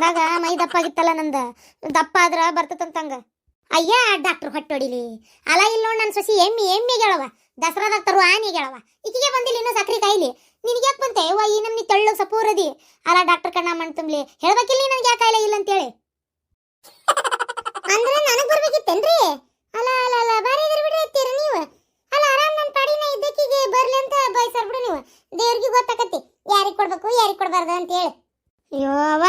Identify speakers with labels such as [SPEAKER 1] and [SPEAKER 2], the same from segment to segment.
[SPEAKER 1] ಟೈಮ್ದಾಗ ಮೈ ದಪ್ಪ ಆಗಿತ್ತಲ್ಲ ನಂದ, ದಪ್ಪ ಆದ್ರ ಬರ್ತದಂತಂಗ. ಅಯ್ಯ ಡಾಕ್ಟರ್ ಹೊಟ್ಟೆ ಹೊಡಿಲಿ. ಅಲ್ಲ ಇಲ್ಲ ನೋಡ್ ನನ್ನ ಸೊಸಿ ಎಮ್ಮಿ ಗೆಳವ, ದಸರಾದಾಗ ತರುವ ಆನೆ ಗೆಳವ. ಈಕಿಗೆ ಬಂದಿಲ್ಲ ಇನ್ನೂ ಸಕ್ರಿ ಕಾಯಿಲಿ. ನಿನಗೆ ಯಾಕೆ ಬಂತೆ ವಾ ಈ ನಮ್ನಿ ತೆಳ್ಳು ಸಪೂರದಿ? ಅಲ್ಲ ಡಾಕ್ಟರ್ ಕಣ್ಣ ಮಣ್ಣು ತುಂಬಲಿ ಹೇಳ್ಬೇಕಿಲ್ಲ ನನಗೆ ಯಾಕೆ ಕಾಯಿಲೆ ಇಲ್ಲ ಅಂತೇಳಿ. ಅಂದ್ರೆ ನನಗೆ ಬರ್ಬೇಕಿತ್ತೇನ್ರಿ? ಅಲ್ಲ ಅಲ್ಲ ಅಲ್ಲ ಬಾರಿ ಇದ್ರ ಬಿಡ್ರಿ ಇರ್ತೀರ ನೀವು. ಅಲ್ಲ ಆರಾಮ್ ನನ್ನ ಪಾಡಿನ ಇದ್ದಕ್ಕಿಗೆ ಬರ್ಲಿ ಅಂತ ಬಯಸರ್ ಬಿಡು ನೀವು. ದೇವ್ರಿಗೆ ಗೊತ್ತಾಕತಿ ಯಾರಿಗೆ ಕೊಡ್ಬೇಕು ಯಾರಿಗೆ ಕೊಡಬಾರ್ದು ಅಂತೇಳಿ. ಅಯ್ಯೋ ಅವ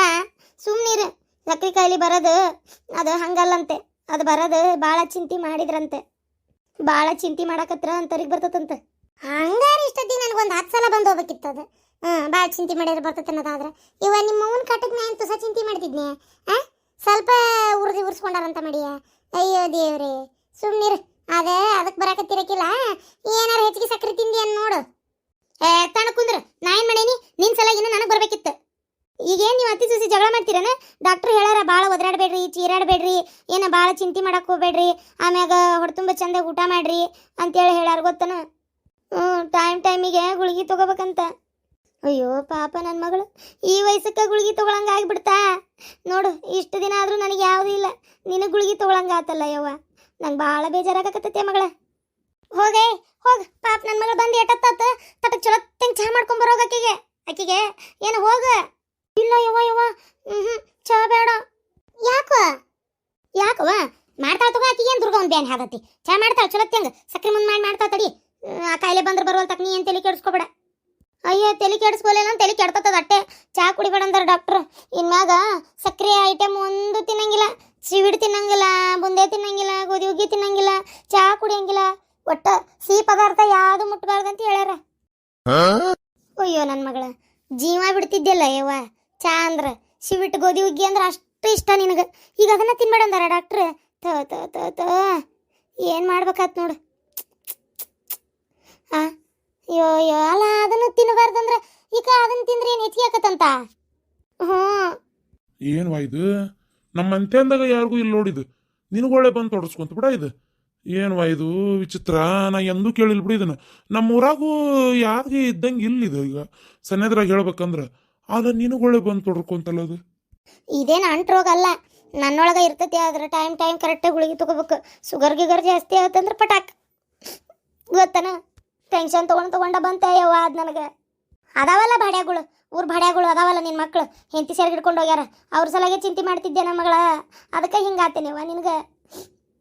[SPEAKER 1] ಸುಮ್ಮನಿರು. ಸಕ್ರಿ ಕಾಯಿಲೆ ಬರೋದು ಅದು ಹಂಗಲ್ಲಂತೆ. ಅದು ಬರೋದು ಭಾಳ ಚಿಂತೆ ಮಾಡಿದ್ರಂತೆ. ಭಾಳ ಚಿಂತೆ ಮಾಡಕತ್ರ ಅಂತರಿಗೆ ಬರ್ತದಂತೆ. ಹಂಗಾರೆ ಇಷ್ಟೊತ್ತಿ ನನಗೊಂದು 10 ಸಲ ಬಂದು ಹೋಗ್ಬೇಕಿತ್ತು ಅದು. ಭಾಳ ಚಿಂತೆ ಮಾಡಿದ್ರೆ ಬರ್ತದೆ ಅನ್ನೋದಾದ್ರೆ ಇವ ನಿಮ್ಮ ಅವನ ಕಟ್ಟಕ್ಕೆ ನಾನು ತುಸ ಚಿಂತೆ ಮಾಡ್ತಿದ್ನೆ. ಸ್ವಲ್ಪ ಉರ್ಸ್ಕೊಂಡಾರಂತ ಮಾಡಿಯ. ಅಯ್ಯೋ ದೇವ್ರಿ ಸುಮ್ಮನಿರು. ಅದೇ ಅದಕ್ಕೆ ಬರಾಕತ್ತಿರಕಿಲ್ಲ. ಏನಾರ ಹೆಚ್ಚಿಗೆ ಸಕ್ಕರೆ ತಿಂದಿ ಅನ್ ನೋಡು. ತಣ ಕುಂದ್ರ ನಾ ಏನು ಮಾಡೀನಿ? ನಿನ್ನ ಸಲಾಗಿನ ನನಗೆ ಬರ್ಬೇಕಿತ್ತು. ಈಗೇನು ನೀವು ಅತಿ ಸೂಸಿ ಜಗಳ ಮಾಡ್ತೀರನ? ಡಾಕ್ಟ್ರ್ ಹೇಳಾರ ಭಾಳ ಒದರಾಡಬೇಡ್ರಿ, ಚೀರಾಡಬೇಡ್ರಿ, ಏನು ಭಾಳ ಚಿಂತೆ ಮಾಡಕ್ಕೆ ಹೋಗ್ಬೇಡ್ರಿ, ಆಮ್ಯಾಗ ಹೊಡ್ತುಂಬ ಚಂದಾಗ ಊಟ ಮಾಡ್ರಿ ಅಂತೇಳಿ ಹೇಳಾರ ಗೊತ್ತನ. ಟೈಮಿಗೆ ಗುಳಿಗೆ ತೊಗೋಬೇಕಂತ. ಅಯ್ಯೋ ಪಾಪ ನನ್ನ ಮಗಳು ಈ ವಯಸ್ಸಕ್ಕೆ ಗುಳಿಗೆ ತೊಗೊಳಂಗ ಆಗಿಬಿಡ್ತಾ ನೋಡು. ಇಷ್ಟು ದಿನ ಆದರೂ ನನಗೆ ಯಾವುದೂ ಇಲ್ಲ, ನಿನಗೆ ಗುಳಿಗೆ ತೊಗೊಳಂಗ ಆತಲ್ಲ ಯವ್ವ. ನಂಗೆ ಭಾಳ ಬೇಜಾರಾಗಕತ್ತೈತೆ ಮಗಳ. ಹೋಗೆ ಹೋಗ ಪಾಪ ನನ್ನ ಮಗಳು ಬಂದು ಎಟ್ಟತ್ತಾತ ತಟಕ್ ಚಲೋ ತೆಂಗೆ ಚಹಾ ಮಾಡ್ಕೊಂಬರೋಗ ಆಕಿಗೆ ಏನು ಹೋಗ. ಇಲ್ಲ ಯವ್ವ ಚಹಾ ಬೇಡ. ಯಾಕವ ಮಾಡ್ತಾಳ ತಗೋ. ಆಕಿಗೆ ಏನು ದುರ್ಗ ಒಂದು ಬ್ಯಾನ್ ಹಾದತಿ. ಚಹಾ ಮಾಡ್ತಾಳ ಚಲೋ ತೆಂಗ ಸಕ್ರೆ ಮುಂದೆ ಮಾಡ್ತಾಳ ತಡಿ. ಆ ಕಾಯಿಲೆ ಬಂದ್ರೆ ಬರುವಲ್ ತಕ್ಕ ನೀ ಏನು ತಲೆ ಕೆಡಿಸ್ಕೋಬೇಡ. ಅಯ್ಯೋ ತಲೆ ಕೆಡಿಸ್ಕೊಲಿಲ್ಲ ತಲೆ ಕೆಡ್ತದ ಅಟ್ಟೆ. ಚಹಾ ಕುಡಿಬೇಡ ಅಂದಾರ ಡಾಕ್ಟ್ರು. ಇನ್ಮ್ಯಾಗ ಸಕ್ಕರೆ ಐಟಮ್ ಒಂದು ತಿನ್ನಂಗಿಲ್ಲ, ಸ್ವೀಟ್ ತಿನ್ನಂಗಿಲ್ಲ, ಬುಂದೆ ತಿನ್ನಂಗಿಲ್ಲ, ಗೋಧಿ ಹುಗ್ಗಿ ತಿನ್ನಂಗಿಲ್ಲ, ಚಹಾ ಕುಡಿಯಂಗಿಲ್ಲ, ಒಟ್ಟ ಸಿಹಿ ಪದಾರ್ಥ ಯಾವುದು ಮುಟ್ಬಾರ್ದಂತ ಹೇಳ್ಯಾರ. ಅಯ್ಯೋ ನನ್ನ ಮಗಳ ಜೀವ ಬಿಡ್ತಿದ್ದೆಲ್ಲ ಯವ್ವ. ಚಹಾ ಅಂದ್ರೆ ಸ್ವೀಟ್ ಗೋಧಿ ಹುಗ್ಗಿ ಅಂದ್ರೆ ಅಷ್ಟು ಇಷ್ಟ ನಿನಗೆ. ಈಗ ಅದನ್ನ ತಿನ್ಬೇಡ ಅಂದಾರ ಡಾಕ್ಟ್ರ್. ತ ಏನು ಮಾಡ್ಬೇಕಾತ್ ನೋಡು. ಅಯ್ಯೋ ಅಲ್ಲ ಅದನ್ನು ತಿನ್ನಬಾರ್ದಂದ್ರೆ ಈಗ ಅದನ್ನ ತಿಂದ್ರೆ ಏನು ಹೆಚ್ಚಿಗೆ ಆಕತ್ತಂತ.
[SPEAKER 2] ಏನ್ವಾ ಇದು? ನಮ್ಮ ಅಂತ್ಯಂದಾಗ ಯಾರಿಗೂ ಇಲ್ಲಿ ನೋಡಿದು ನಿನಗೊಳ್ಳೆ ಬಂದು ತೊಡಸ್ಕೊಂತ ಬಿಡ. ಇದು ಏನ್ವಾ ಇದು ವಿಚಿತ್ರ? ನಾ ಎಂದೂ ಕೇಳಿಲ್ಲ ಬಿಡಿ ಇದನ್ನ. ನಮ್ಮ ಊರಾಗೂ ಯಾರಿಗೆ ಇದ್ದಂಗೆ ಇಲ್ಲಿದು. ಈಗ ಸನ್ನೆದ್ರಾಗ ಹೇಳ್ಬೇಕಂದ್ರೆ ಆಗ ನಿನಗೊಳ್ಳೆ ಬಂದು ತೊಡ್ಕೊಂತಲ್ಲ ಅದು.
[SPEAKER 1] ಇದೇನು ಅಂಟ್ರೋಗಲ್ಲ, ನನ್ನೊಳಗ ಇರ್ತೈತಿ. ಆದ್ರೆ ಟೈಮ್ ಕರೆಕ್ಟಾಗಿ ಗುಳಿಗೆ ತಗೋಬೇಕು. ಶುಗರ್ ಗಿಗರ್ ಜಾಸ್ತಿ ಆಯ್ತಂದ್ರೆ ಪಟಾಕ್ ಗೊತ್ತನ. ಟೆನ್ಷನ್ ತಗೊಂಡ ಬಂತೆ ಯವ್ವ. ಅದು ನನಗೆ ಅದಾವಲ್ಲ ಭಾಡ್ಯಾಗಳು, ಊರ್ ಭಾಡ್ಯಾಗಳು ಅದಾವಲ್ಲ ನಿನ್ನ ಮಕ್ಳು ಹೆಂಡತಿ ಸೇರಿ ಹಿಡ್ಕೊಂಡು ಹೋಗ್ಯಾರ. ಅವ್ರ ಸಲಾಗೆ ಚಿಂತೆ ಮಾಡ್ತಿದ್ದೆ ನನ್ನ ಮಗಳ. ಅದಕ್ಕೆ ಹಿಂಗಾತೇನೆವ್ವ ನಿನಗೆ.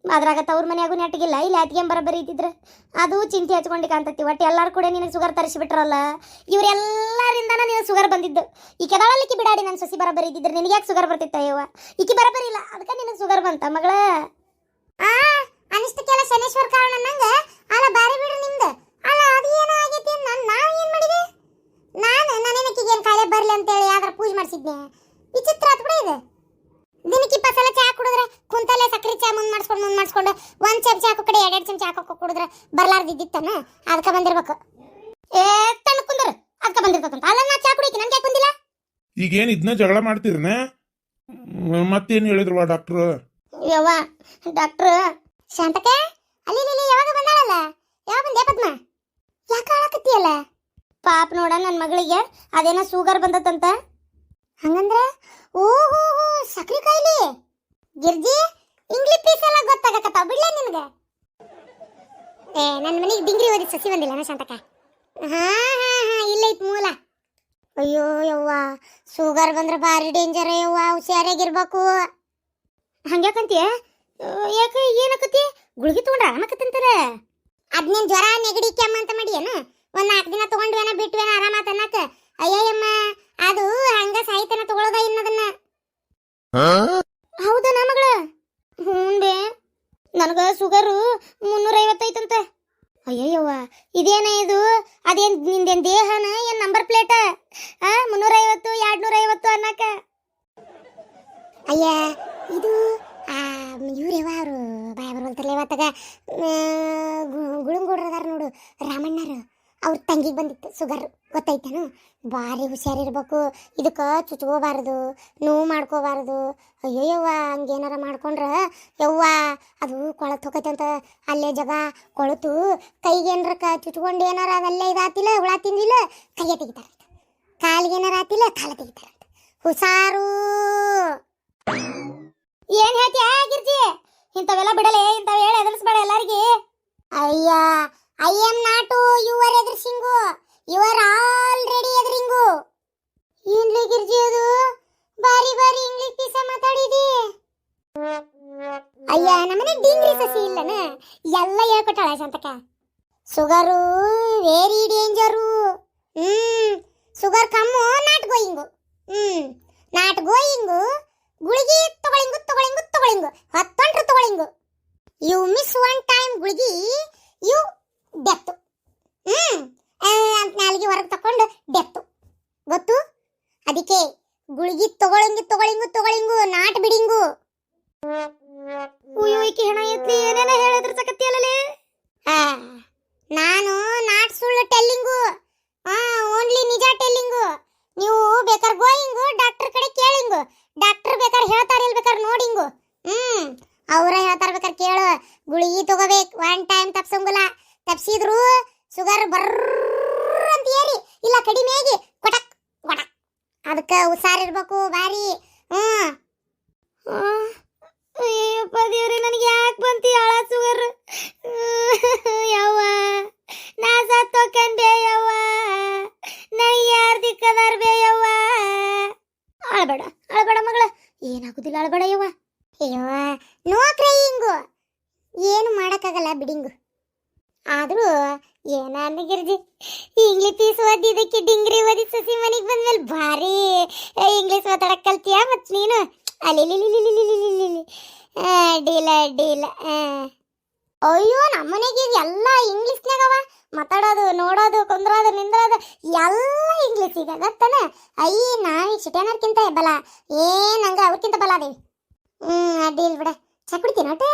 [SPEAKER 1] ಅದ್ರಾಗ ತವ್ರ ಮನೆಯಾಗೂ ನೆಟ್ಟಿಗಿಲ್ಲ, ಇಲ್ಲಿ ಆತಿಗೆ ಬರೋಬ್ಬರಿ ಇದ್ದಿದ್ರೆ ಅದು ಚಿಂತೆ ಹಚ್ಕೊಂಡು ಕಾಣ್ತತಿ. ಒಟ್ಟು ಎಲ್ಲರೂ ಕೂಡ ನಿನಗೆ ಶುಗರ್ ತರಿಸಿಬಿಟ್ರಲ್ಲ. ಇವರೆಲ್ಲರಿಂದನ ನಿನಗೆ ಶುಗರ್ ಬಂದಿದ್ದು. ಈ ಕೆದಳಲಿಕ್ಕೆ ಬಿಡಾಡಿ ನನ್ನ ಸೊಸಿ ಬರೋಬ್ಬರಿ ಇದ್ದಿದ್ರೆ ನಿನಗೆ ಯಾಕೆ ಶುಗರ್ ಬರ್ತಿತ್ತ ಯವ್ವ? ಈಕಿ ಬರೋಬ್ಬರಿ ಇಲ್ಲ ಅದಕ್ಕೆ ನಿನಗೆ ಶುಗರ್ ಬಂತ ಮಗಳ. ಅನಿಷ್ಟಕ್ಕೆಲ್ಲ ಶನೇಶ್ವರ ಕಾರಣ ನಂಗೆ. ಅಲ್ಲ ಬಾರಿ ಬಿಡ್ರಿ ನಿಮ್ದು. ಅಲ್ಲ ಅದು ಏನೋ ಆಗೈತಿ. ನಾವು ಏನು ಮಾಡಿದೆ? ನಾನೇನಕ್ಕಿಗೆ ಏನು ಕಾಯಿಲೆ ಬರಲಿ ಅಂತೇಳಿ ಯಾವ್ದಾರ ಪೂಜೆ ಮಾಡಿಸಿದ್ನೆ. ವಿಚಿತ್ರ ಆತ್ ಬಿಡ ಇದು. ದಿನಕ್ಕೆ 20 ಸಲ ಚಹಾ ಕುಡಿದ್ರೆ ಕುಂತಲ್ಲೇ ಸಕ್ಕರೆ ಚಹಾ ಮುಂದೆ ಮಾಡಿಸ್ಕೊಂಡು 1 ಚಮಚ ಹಾಕೋ ಕಡೆ 2 ಚಮಚ ಹಾಕೋ ಕುಡಿದ್ರೆ ಬರ್ಲಾರ್ದಿದ್ದಿತ್ತನ. ಅದಕ್ಕೆ ಬಂದಿರ್ಬೇಕು. ತಣ್ಣ ಕುಂದ್ರ ಅದಕ್ಕೆ ಬಂದಿರ್ತದಂತ. ಅಲ್ಲ ನಾ ಚಹಾ ಕುಡಿಯಕ್ಕೆ ನನ್ಗೆ ಯಾಕೆ ಬಂದಿಲ್ಲ?
[SPEAKER 2] ಈಗೇನು ಇದನ್ನ ಜಗಳ ಮಾಡ್ತೀರನ? ಮತ್ತೇನು ಹೇಳಿದ್ರವಾ ಡಾಕ್ಟ್ರು?
[SPEAKER 1] ಯವ್ವ ಡಾಕ್ಟ್ರು ಶಾಂತಕ್ಕೆ ಅಲ್ಲಿ ಯಾವಾಗ ಬಂದಾಳಲ್ಲ? ಯಾವ ಬಂದೆ ಪದ್ಮ? ಯಾಕೆ ಆಳಕತ್ತೀಯಲ್ಲ? ಪಾಪ ನೋಡ ನನ್ನ ಮಗಳಿಗೆ ಅದೇನೋ ಶುಗರ್ ಬಂದತ್ತಂತ. ಹಂಗಂದ್ರೆ ಓಹೋ ಸಕ್ರಿ ಕಾಯಿಲೆ. ಗಿರ್ಜಿ ಇಂಗ್ಲಿಷ್ ಪೀಸ್ ಎಲ್ಲ ಗೊತ್ತಾಗಕತ್ತಾವ ಬಿಡ್ಲೇ ನಿನಗೆ. ನನ್ನ ಮನೆಗೆ ಡಿಂಗ್ರಿ ಓದಿ ಸಸಿ ಬಂದಿಲ್ಲ ಶಾಂತಕ? ಹಾ ಇಲ್ಲ ಐತ್ ಮೂಲ. ಅಯ್ಯೋ ಯವ್ವ ಶುಗರ್ ಬಂದ್ರೆ ಭಾರಿ ಡೇಂಜರ್ ಯವ್ವ. ಹುಷಾರಾಗಿರ್ಬೇಕು. ಹಂಗ್ಯಾಕಂತೀಯ? ಯಾಕೆ ಏನಕತಿ? ಗುಳಿಗೆ ತಗೊಂಡ್ರ ಆರಾಮಕತ್ತಂತಾರೆ. ಅದ್ನೇನು ಜ್ವರ ನೆಗಡಿ ಕೆಮ್ಮ ಅಂತ ಮಾಡಿಯೇನ? ಒಂದು 4 ದಿನ ತಗೊಂಡ್ವೇನ ಬಿಟ್ವೇನ ಆರಾಮಾತ ಅನ್ನಕ? ಅಯ್ಯಯ್ಯಮ್ಮ ಅದು ಹಂಗ ಸಾಹಿತ್ಯನ ತಗೊಳ್ಳೋದ ಇನ್ನದನ್ನ. ಹೌದಾ ನಾ ಮಗಳ? ಹ್ಞೂ ನನಗೆ ಶುಗರು 350 ಐತಂತ. ಅಯ್ಯಯ್ಯವ್ವ ಇದೇನ ಇದು? ಅದೇನು ನಿಂದೇನು ದೇಹನ ಏನು ನಂಬರ್ ಪ್ಲೇಟ? 350 250 ಅನ್ನಕ? ಅಯ್ಯ ಇದು ಇವ್ರೇವ ಅವರು ಬಾಯ ಬರುವಂತಲ್ಲ ಇವತ್ತಾಗ ಗುಳುಂಗೂಡ್ರದಾರ ನೋಡು ರಾಮಣ್ಣರು. ಅವ್ರ ತಂಗಿಗೆ ಬಂದಿತ್ತು ಶುಗರ್ ಗೊತ್ತೈತೇನು? ಭಾರಿ ಹುಷಾರಿರ್ಬೇಕು. ಇದಕ್ಕೆ ಚುಚ್ಕೋಬಾರ್ದು, ನೋವು ಮಾಡ್ಕೋಬಾರ್ದು. ಅಯ್ಯಯ್ಯವ್ವ ಹಂಗೇನಾರ ಮಾಡ್ಕೊಂಡ್ರೆ ಯವ್ವ ಅದು ಕೊಳತು ಹೋಗೈತಂತ. ಅಲ್ಲೇ ಜಗ ಕೊಳತು ಕೈಗೇನಾರ ಚುಚ್ಕೊಂಡು ಏನಾರ ಅದಲ್ಲೇ ಇದಾತಿಲ್ಲ ಹುಳ ತಿಂದಿಲ್ಲ ಕೈಯ ತೆಗಿತಾರಂತ. ಕಾಲಿಗೇನಾರ ಆತಿಲ್ಲ ಕಾಲ ತೆಗಿತಾರಂತ. ಹುಷಾರು. ಏನ್ ಹೇಳ್ತೀಯ ಗಿರ್ಜಿ? ಇಂಥವೆಲ್ಲ ಬಿಡಲೆ, ಇಂಥವ್ ಹೇಳಿ ಎದುರಿಸ್ಬೇಡ ಎಲ್ಲಾರ್ಗಿ. ಅಯ್ಯ, ಐ ಆಮ್ ನಾಟ್ ಯುವರ್ ಎದುರಿಸಿಂಗು, ಯು ಆರ್ ಆಲ್ರೆಡಿ ಎದುರಿಂಗು. ಏನ್ಲೇ ಗಿರ್ಜಿ ಅದು ಬಾರಿ ಬಾರಿ ಇಂಗ್ಲಿಷ್ ಪೀಸ ಮಾತಾಡಿದಿ? ಅಯ್ಯ, ನಮ್ಮನೆ ಡಿಂಗ್ರಿ ಸಸಿ ಇಲ್ಲನ, ಎಲ್ಲ ಹೇಳ್ಕೊಟ್ಟಾಳ ಶಾಂತಕ. Sugar very danger. Sugar come, not going. Not going, ಗುಳಿಗೆ ತಗೊಳಿಂಗು ಹತ್ತೊಂಡ್ರು ತಗೊಳಿಂಗು. ಯು ಮಿಸ್ ಒನ್ ಟೈಮ್ ಗುಳಿಗೆ, ಯು ಡೆತ್ತು. ಅಂತ ನಾಲ್ಗೆ ಹೊರಗೆ ತಕೊಂಡು ಡೆತ್ತು ಗೊತ್ತು. ಅದಕ್ಕೆ ಗುಳಿಗೆ ತಗೊಳಿಂಗು ನಾಟ್ ಬಿಡಿಂಗು. ಉಯೋಯ್ಕೆ ಹೆಣ ಎತ್ಲಿ ಏನೇನ ಹೇಳಿದ್ರ ಸಕತ್ತಿಯಲ್ಲೇ. ನಾನು ನಾಟ್ ಸುಳ್ಳು ಟೆಲ್ಲಿಂಗು, ಓನ್ಲಿ ನಿಜ ಟೆಲ್ಲಿಂಗು. ನೀವು ಬೇಕಾರ್ ಗೋಯಿಂಗು, ಡಾಕ್ಟರ್ ಕಡೆ ಕೇಳಿಂಗು. ಡಾಕ್ಟರ್ ಬೇಕಾರ್ ಹೇಳ್ತಾರ ಇಲ್ ಬೇಕಾರ್ ನೋಡಿಂಗು. ಅವ್ರ ಹೇಳ್ತಾರ ಬೇಕಾರ್ ಕೇಳು. ಗುಳಿಗೆ ತಗೋಬೇಕು, ಒನ್ ಟೈಮ್ ತಪ್ಸಂಗಿಲ್ಲ. ತಪ್ಸಿದ್ರು ಶುಗರ್ ಬರ್ರ ಅಂತ ಏರಿ, ಇಲ್ಲ ಕಡಿಮೆ ಆಗಿ ಕೊಟಕ್ ಕೊಟಕ್. ಅದಕ್ಕೆ ಹುಷಾರಿರ್ಬೇಕು ಬಾರಿ. ಅಯ್ಯಪ್ಪ ದೇವ್ರೆ, ನನಗೆ ಯಾಕೆ ಬಂತಿ ಆಳ ಶುಗರ್? ಯವ್ವ, ನಾ ಸತ್ತೋಕಂದೆ ಯವ್ವ, ನನಗೆ ಯಾರು ದಿಕ್ಕದಾರ ಬೇ ಯವ್ವ. ಅಳಬೇಡ ಮಗಳ, ಏನಾಗುದಿಲ್ಲ, ಅಳಬೇಡ ಯವ್ವ. ಅಯ್ಯವ್ವ, ನೋ ಕ್ರೈಯಿಂಗು, ಏನು ಮಾಡಕ್ಕಾಗಲ್ಲ ಬಿಡಿಂಗು. ಆದ್ರೂ ಏನಾನ ಗಿರ್ಜಿ, ಇಂಗ್ಲಿಷ್ ಪೀಸ್ ಓದಿದ್ದಕ್ಕೆ ಡಿಂಗ್ರಿ ಓದಿ ಸಸಿ ಮನೆಗೆ ಬಂದ್ಮೇಲೆ ಭಾರಿ ಇಂಗ್ಲಿಷ್ ಮಾತಾಡಕ್ ಕಲ್ತೀಯ ಮತ್ ನೀನು? ಅಲ್ಲಿ ಡೀಲ. ಅಯ್ಯೋ, ನಮ್ಮನೆಗೆ ಎಲ್ಲ ಇಂಗ್ಲಿಷ್ನಾಗವ. ಮಾತಾಡೋದು, ನೋಡೋದು, ಕುಂದ್ರೋದು, ನಿಂದ್ರೋದು ಎಲ್ಲ ಇಂಗ್ಲಿಷ್ ಈಗ ಗೊತ್ತಾನ. ಅಯ್ಯ, ನಾವೀಗ ಸಿಟಿಯನರ್ಕಿಂತ ಬಲ ಏನಂಗ ಅವ್ರಕ್ಕಿಂತ ಬಲ ಅದೇವಿ. ಅಡ್ಡಿಲ್ ಬಿಡ. ಚಾ ಕುಡಿತೀನಿ ಒಟ್ಟೆ.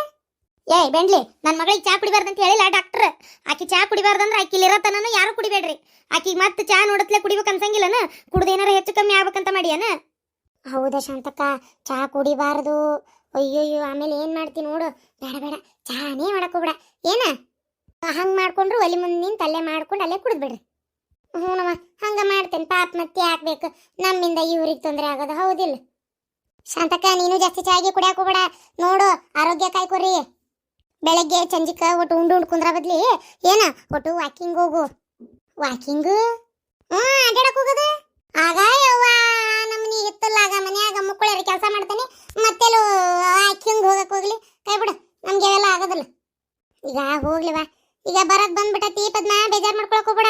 [SPEAKER 1] ಏಯ್ ಬೆಂಡ್ಲಿ, ನನ್ನ ಮಗಳಿಗೆ ಚಾ ಕುಡಿಬಾರ್ದಂತ ಹೇಳಿಲ್ಲ ಡಾಕ್ಟರ್. ಆಕಿ ಚಾ ಕುಡಿಬಾರ್ದಂದ್ರೆ ಆಕಿಲಿರತನ ಯಾರು ಕುಡಿಬೇಡ್ರಿ. ಆಕಿಗೆ ಮತ್ತೆ ಚಾ ನೋಡತ್ಲೆ ಕುಡಿಬೇಕು ಅನ್ಸಂಗಿಲ್ಲನ? ಕುಡ್ದೇನಾರ ಹೆಚ್ಚು ಕಮ್ಮಿ ಆಗ್ಬೇಕಂತ ಮಾಡಿಯನ? ಹೌದಾ ಶಾಂತಕ್ಕ, ಚಾ ಕುಡಿಬಾರ್ದು. ಅಯ್ಯೋಯ್ಯೋ, ಆಮೇಲೆ ಏನ್ ಮಾಡ್ತೀನಿ ನೋಡು. ಬೇಡ, ಚಾನೇ ಮಾಡಕೋಬೇಡ. ಏನ ಹಂಗ ಮಾಡ್ಕೊಂಡ್ರು ಒಲಿ ಮುಂದೆ ನಿಂತು ಅಲ್ಲೇ ಮಾಡ್ಕೊಂಡು ಅಲ್ಲೇ ಕುಡಿದ್ಬಿಡ್ರಿ. ಹ್ಞೂನಮ್ಮ, ಹಂಗ ಮಾಡ್ತೇನೆ. ಪಾಪ ಮತ್ತೆ ಹಾಕ್ಬೇಕು, ನಮ್ಮಿಂದ ಇವ್ರಿಗೆ ತೊಂದರೆ ಆಗೋದು ಹೌದಿಲ್ಲ? ಶಾಂತಕ್ಕ, ನೀನು ಜಾಸ್ತಿ ಚಾಗಿ ಕುಡಿಯಾಕ ಹೋಗ್ಬೇಡ ನೋಡು, ಆರೋಗ್ಯ ಕಾಯ್ಕೊರಿ. ಬೆಳಗ್ಗೆ ಸಂಜಿಕ ಒಟ್ಟು ಉಂಡು ಕುಂದ್ರ ಬದ್ಲಿ ಏನ ಒಟ್ಟು ವಾಕಿಂಗ್ ಹೋಗು. ವಾಕಿಂಗ್ ಅಡ್ಡಾಡಕ್ ಹೋಗೋದು. ಆಗ ಯವ್ವ ನಮ್ಮನಿ ಇತ್ತಲ್ಲಾಗ ಮನ್ಯಾಗ ಮುಕ್ಕಳರಿ ಕೆಲಸ ಮಾಡ್ತೇನೆ, ಮತ್ತೆಲ್ಲೂ ವಾಕಿಂಗ್ ಹೋಗಕ್ ಹೋಗ್ಲಿ. ಕೈ ಬಿಡು, ನಮ್ಗೆ ಅವೆಲ್ಲ ಆಗೋದಿಲ್ಲ. ಈಗ ಹೋಗ್ಲಿವಾ, ಈಗ ಬರದ್ ಬಂದ್ಬಿಟ್ಟತಿ. ಪದ್ಮ ಬೇಜಾರ್ ಮಾಡ್ಕೊಳಕ್ ಹೋಗ್ಬೇಡ.